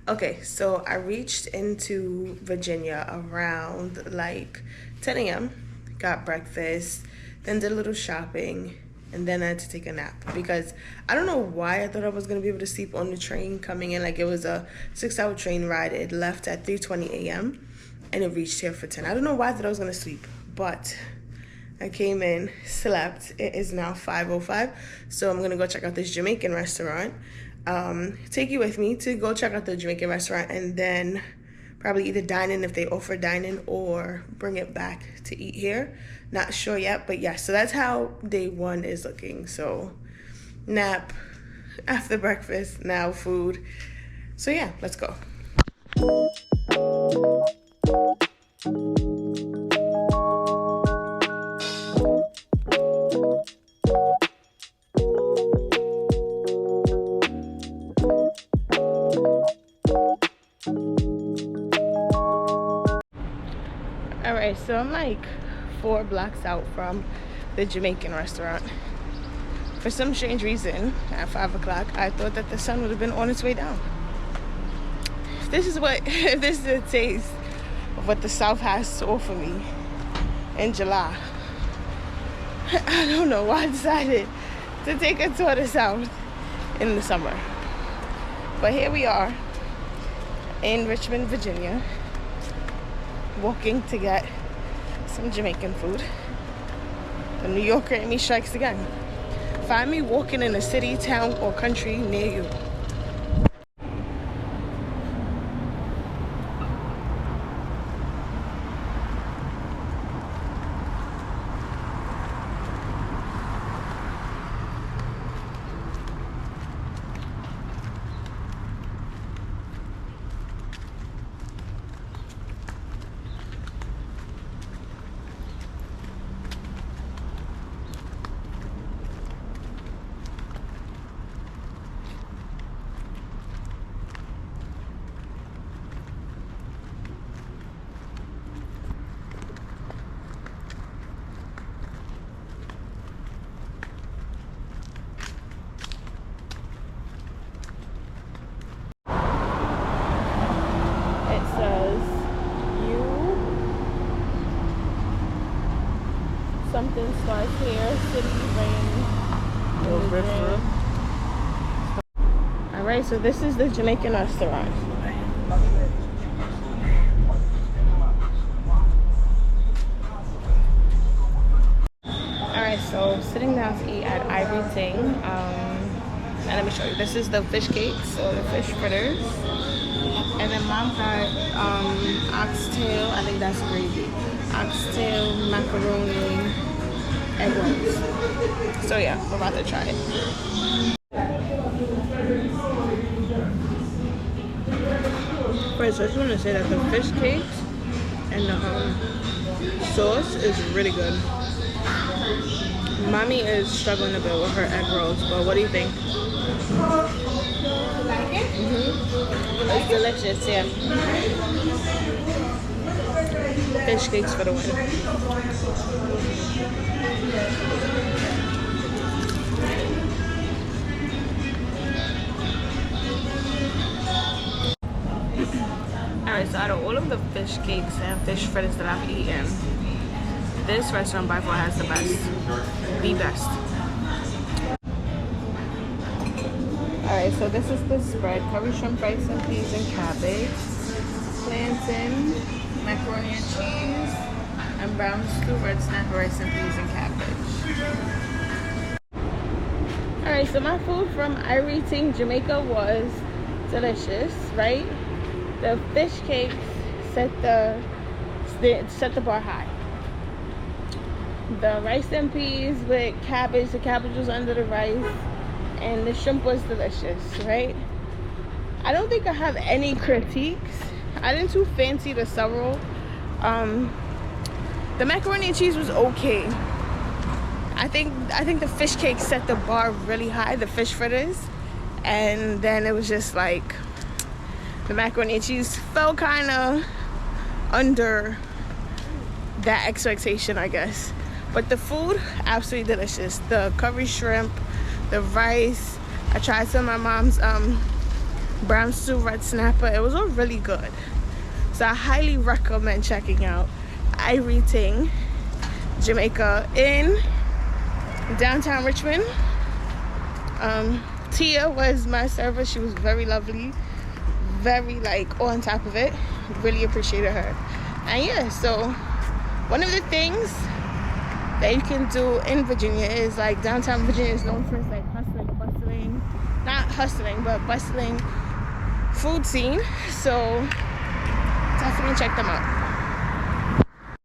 Okay, so I reached into Virginia around like 10 a.m., got breakfast, then did a little shopping, and then I had to take a nap because I don't know why I thought I was going to be able to sleep on the train coming in. Like, it was a 6-hour train ride. It left at 3:20 a.m. and it reached here for 10. I don't know why I thought I was going to sleep, but I came in, slept. It is now 5:05, so I'm going to go check out this Jamaican restaurant. Take you with me to go check out the Jamaican restaurant and then probably either dine in if they offer dining or bring it back to eat here. Not sure yet, but yeah, so that's how day one is looking. So nap, after breakfast, now food. So yeah, let's go. Alright, so I'm like 4 blocks out from the Jamaican restaurant. For some strange reason, at 5 o'clock, I thought that the sun would have been on its way down. If this is the taste of what the South has to offer me in July, I don't know why I decided to take a tour of the South in the summer. But here we are in Richmond, Virginia, walking to get some Jamaican food. The New Yorker in me strikes again. Find me walking in a city, town, or country near you. Something starts here, city, rain. Alright, so this is the Jamaican restaurant. Alright, so sitting down to eat at Irie Ting. And let me show you. This is the fish cakes, or the fish fritters. And then mom got oxtail, I think that's gravy. Oxtail, macaroni, egg rolls. So yeah, we're about to try it. First, I just want to say that the fish cakes and the sauce is really good. Mommy is struggling a bit with her egg rolls, but what do you think? Like it? Mm-hmm. It's delicious, yeah. Fish cakes for the win. Alright, so out of all of the fish cakes and fish fritters that I've eaten, this restaurant by far has the best. The best. Alright, so this is the spread. Curry shrimp, rice and peas and cabbage. Plantain, macaroni and cheese, and brown stew, red snapper, rice and peas and cabbage. Alright, so my food from Irie Ting, Jamaica was delicious, right? The fish cakes set the bar high. The rice and peas with cabbage, the cabbage was under the rice, and the shrimp was delicious, right? I don't think I have any critiques. I didn't too fancy the sorrel. The macaroni and cheese was okay. I think the fish cake set the bar really high, the fish fritters, and then it was just like the macaroni and cheese fell kind of under that expectation, I guess. But the food, absolutely delicious. The curry shrimp, the rice. I tried some of my mom's brown stew, red snapper. It was all really good. So I highly recommend checking out Irie Ting, Jamaica in downtown Richmond. Tia was my server. She was very lovely, very like on top of it. Really appreciated her. And yeah, so one of the things that you can do in Virginia is like downtown Virginia is known for its like bustling, not hustling, but bustling food scene. So definitely check them out.